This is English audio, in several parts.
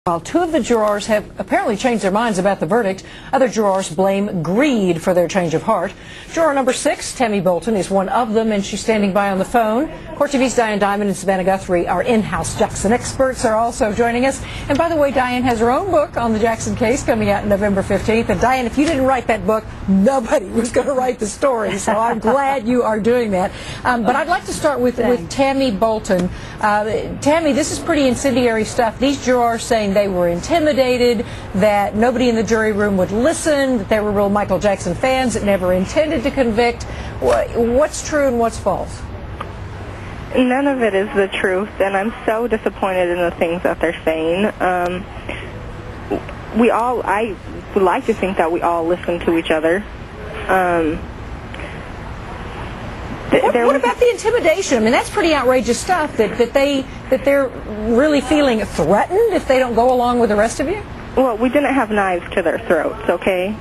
While two of the jurors have apparently changed their minds about the verdict, other jurors blame greed for their change of heart. Juror number 6, Tammy Bolton, is one of them, and she's standing by on the phone. Court TV's Diane Diamond and Savannah Guthrie, our in-house Jackson experts, are also joining us. And by the way, Diane has her own book on the Jackson case coming out November 15th. And Diane, if you didn't write that book, nobody was going to write the story. So I'm glad you are doing that. But I'd like to start with Tammy Bolton. Tammy, this is pretty incendiary stuff. These jurors saying they were intimidated, that nobody in the jury room would listen, that they were real Michael Jackson fans that never intended to convict. What's true and what's false? None of it is the truth, and I'm so disappointed in the things that they're saying. I would like to think that we all listen to each other. What about the intimidation? I mean, that's pretty outrageous stuff, that they're really feeling threatened if they don't go along with the rest of you? Well, we didn't have knives to their throats, okay?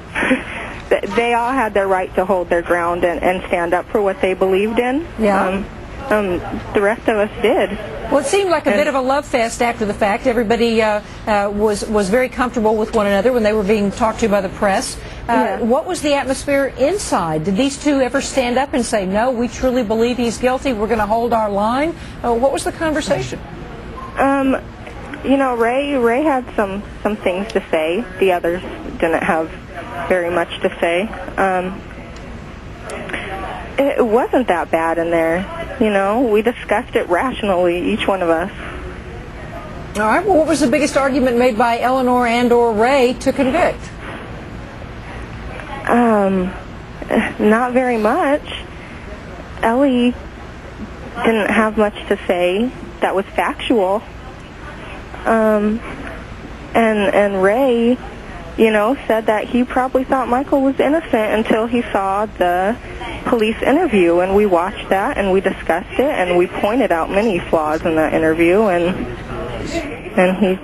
They all had their right to hold their ground and stand up for what they believed in. Yeah. The rest of us did. Well, it seemed like a bit of a love fest after the fact. Everybody was very comfortable with one another when they were being talked to by the press. What was the atmosphere inside? Did these two ever stand up and say, no, we truly believe he's guilty, we're going to hold our line? What was the conversation? You know, Ray had some things to say. The others didn't have very much to say. It wasn't that bad in there. You know, we discussed it rationally, each one of us. All right. Well, what was the biggest argument made by Eleanor and/or Ray to convict? Not very much. Ellie didn't have much to say that was factual. And Ray, you know, said that he probably thought Michael was innocent until he saw the police interview, and we watched that and we discussed it and we pointed out many flaws in that interview, and he...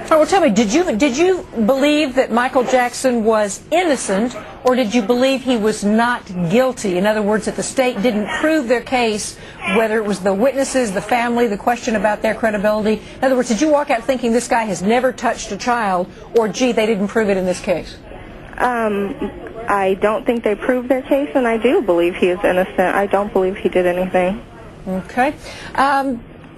Oh, well, tell me, did you believe that Michael Jackson was innocent, or did you believe he was not guilty? In other words, that the state didn't prove their case, whether it was the witnesses, the family, the question about their credibility? In other words, did you walk out thinking this guy has never touched a child, or gee, they didn't prove it in this case? I don't think they proved their case, and I do believe he is innocent. I don't believe he did anything. Okay.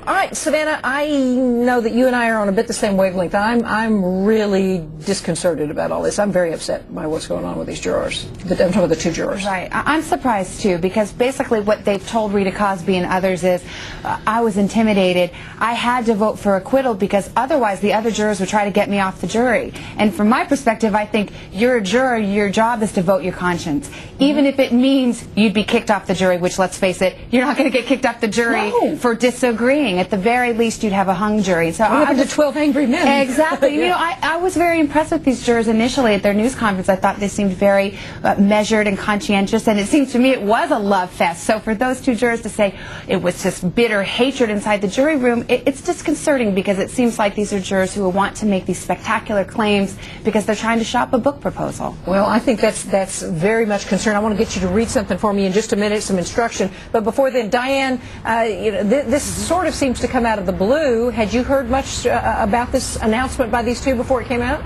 All right, Savannah, I know that you and I are on a bit the same wavelength. I'm really disconcerted about all this. I'm very upset by what's going on with these jurors. I'm talking about the two jurors. Right. I'm surprised, too, because basically what they've told Rita Cosby and others is, I was intimidated. I had to vote for acquittal because otherwise the other jurors would try to get me off the jury. And from my perspective, I think you're a juror. Your job is to vote your conscience. Even if it means you'd be kicked off the jury, which, let's face it, you're not going to get kicked off the jury for disagreeing. At the very least, you'd have a hung jury. So what happened to 12 angry men? Exactly. You know, I was very impressed with these jurors initially at their news conference. I thought they seemed very measured and conscientious, and it seemed to me it was a love fest. So for those two jurors to say it was just bitter hatred inside the jury room, it's disconcerting, because it seems like these are jurors who want to make these spectacular claims because they're trying to shop a book proposal. Well, I think that's very much concerned. I want to get you to read something for me in just a minute, some instruction. But before then, Diane, you know, this sort of seems to come out of the blue. Had you heard much about this announcement by these two before it came out?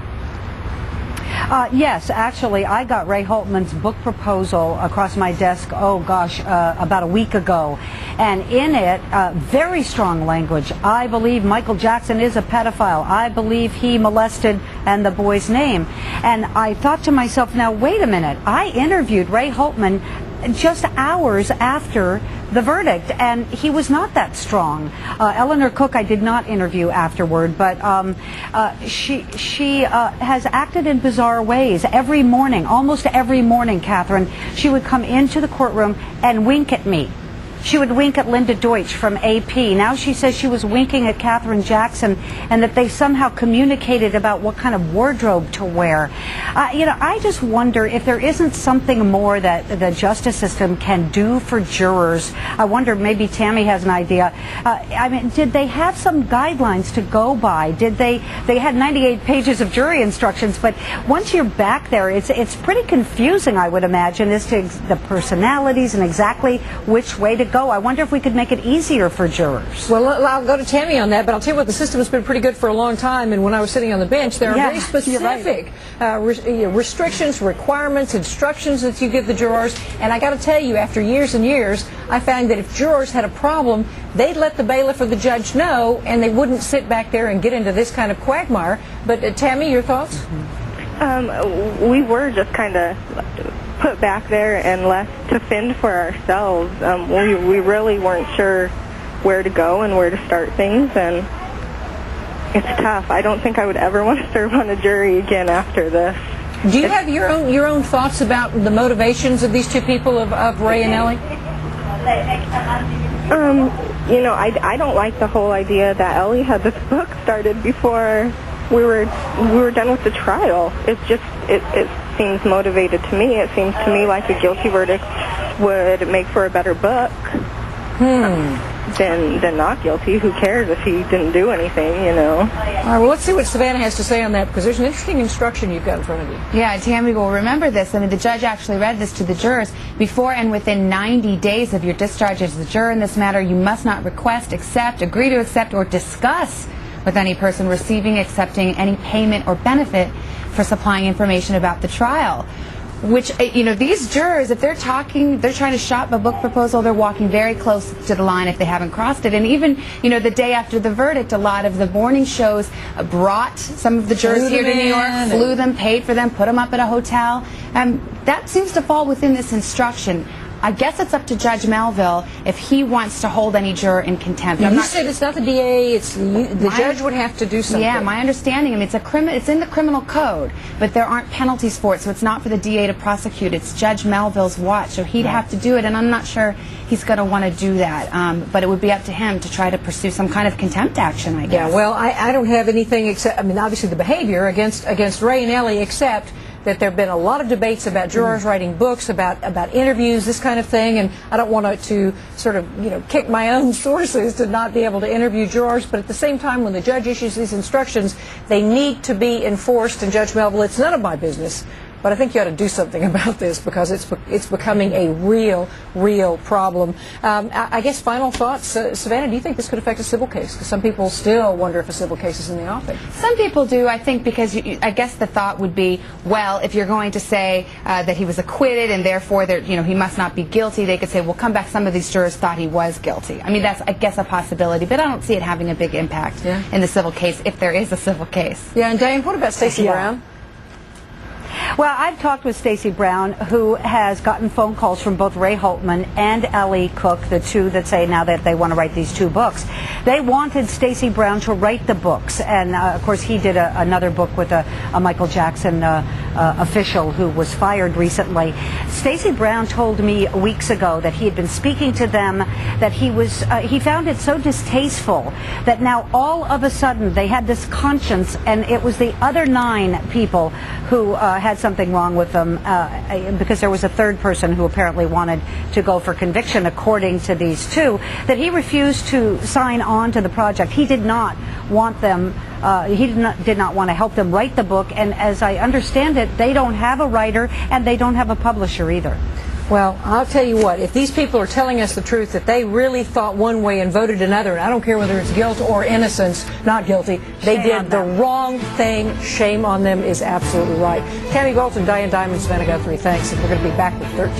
Yes, actually, I got Ray Holtman's book proposal across my desk, about a week ago. And in it, very strong language. I believe Michael Jackson is a pedophile. I believe he molested, and the boy's name. And I thought to myself, now, wait a minute. I interviewed Ray Holtman just hours after the verdict, and he was not that strong. Eleanor Cook I did not interview afterward, but she has acted in bizarre ways. Every morning, almost every morning, Catherine, she would come into the courtroom and wink at me. She would wink at Linda Deutsch from AP. Now she says she was winking at Katherine Jackson, and that they somehow communicated about what kind of wardrobe to wear. You know, I just wonder if there isn't something more that the justice system can do for jurors. I wonder, maybe Tammy has an idea. I mean, did they have some guidelines to go by? Did they had 98 pages of jury instructions, but once you're back there, it's pretty confusing, I would imagine, as to the personalities and exactly which way to go. I wonder if we could make it easier for jurors. Well, I'll go to Tammy on that, but I'll tell you what, the system has been pretty good for a long time, and when I was sitting on the bench, there are very specific restrictions, requirements, instructions that you give the jurors, and I got to tell you, after years and years, I found that if jurors had a problem, they'd let the bailiff or the judge know, and they wouldn't sit back there and get into this kind of quagmire. But Tammy, your thoughts? We were just kind of put back there and left to fend for ourselves. We really weren't sure where to go and where to start things, and it's tough. I don't think I would ever want to serve on a jury again after this. Do you have your own thoughts about the motivations of these two people, of Ray and Ellie? I don't like the whole idea that Ellie had this book started before we were done with the trial. It seems motivated to me. It seems to me like a guilty verdict would make for a better book than not guilty. Who cares if he didn't do anything, All right, well, let's see what Savannah has to say on that, because there's an interesting instruction you've got in front of you. Yeah, Tammy will remember this. I mean, the judge actually read this to the jurors. Before and within 90 days of your discharge as a juror in this matter, you must not request, accept, agree to accept, or discuss with any person receiving, accepting any payment or benefit for supplying information about the trial. Which, these jurors, if they're trying to shop a book proposal, they're walking very close to the line if they haven't crossed it. And even, the day after the verdict, a lot of the morning shows brought some of the jurors here to New York, flew them, paid for them, put them up at a hotel. That seems to fall within this instruction. I guess it's up to Judge Melville if he wants to hold any juror in contempt. You said it's not the DA, the judge would have to do something. Yeah, my understanding, it's in the criminal code, but there aren't penalties for it, so it's not for the DA to prosecute. It's Judge Melville's watch, so he'd have to do it, and I'm not sure he's going to want to do that. But it would be up to him to try to pursue some kind of contempt action, I guess. Yeah, well, I don't have anything except, obviously the behavior against Ray and Ellie, except that there have been a lot of debates about jurors writing books, about interviews, this kind of thing, and I don't want to sort of, kick my own sources to not be able to interview jurors, but at the same time, when the judge issues these instructions, they need to be enforced, and Judge Melville, it's none of my business, but I think you ought to do something about this, because it's becoming a real problem. I guess final thoughts, Savannah, do you think this could affect a civil case? Because some people still wonder if a civil case is in the offing. Some people do, I think, because I guess the thought would be, well, if you're going to say that he was acquitted and therefore he must not be guilty, they could say, well, come back, some of these jurors thought he was guilty. I mean, that's, I guess, a possibility, but I don't see it having a big impact in the civil case, if there is a civil case. Yeah, and Diane, what about Stacey Brown? Well, I've talked with Stacey Brown, who has gotten phone calls from both Ray Holtman and Ellie Cook, the two that say now that they want to write these two books. They wanted Stacey Brown to write the books, and of course he did another book with a Michael Jackson official who was fired recently. Stacey Brown told me weeks ago that he had been speaking to them, that he found it so distasteful that now all of a sudden they had this conscience, and it was the other 9 people who had something wrong with them, because there was a third person who apparently wanted to go for conviction, according to these two, that he refused to sign on to the project. He did not want them, he did not want to help them write the book, and as I understand it, they don't have a writer and they don't have a publisher either. Well, I'll tell you what, if these people are telling us the truth, that they really thought one way and voted another, and I don't care whether it's guilt or innocence, not guilty, they did the wrong thing. Shame on them is absolutely right. Tammy Bolton, Diane Diamond, Savannah Guthrie, thanks, and we're going to be back with 13.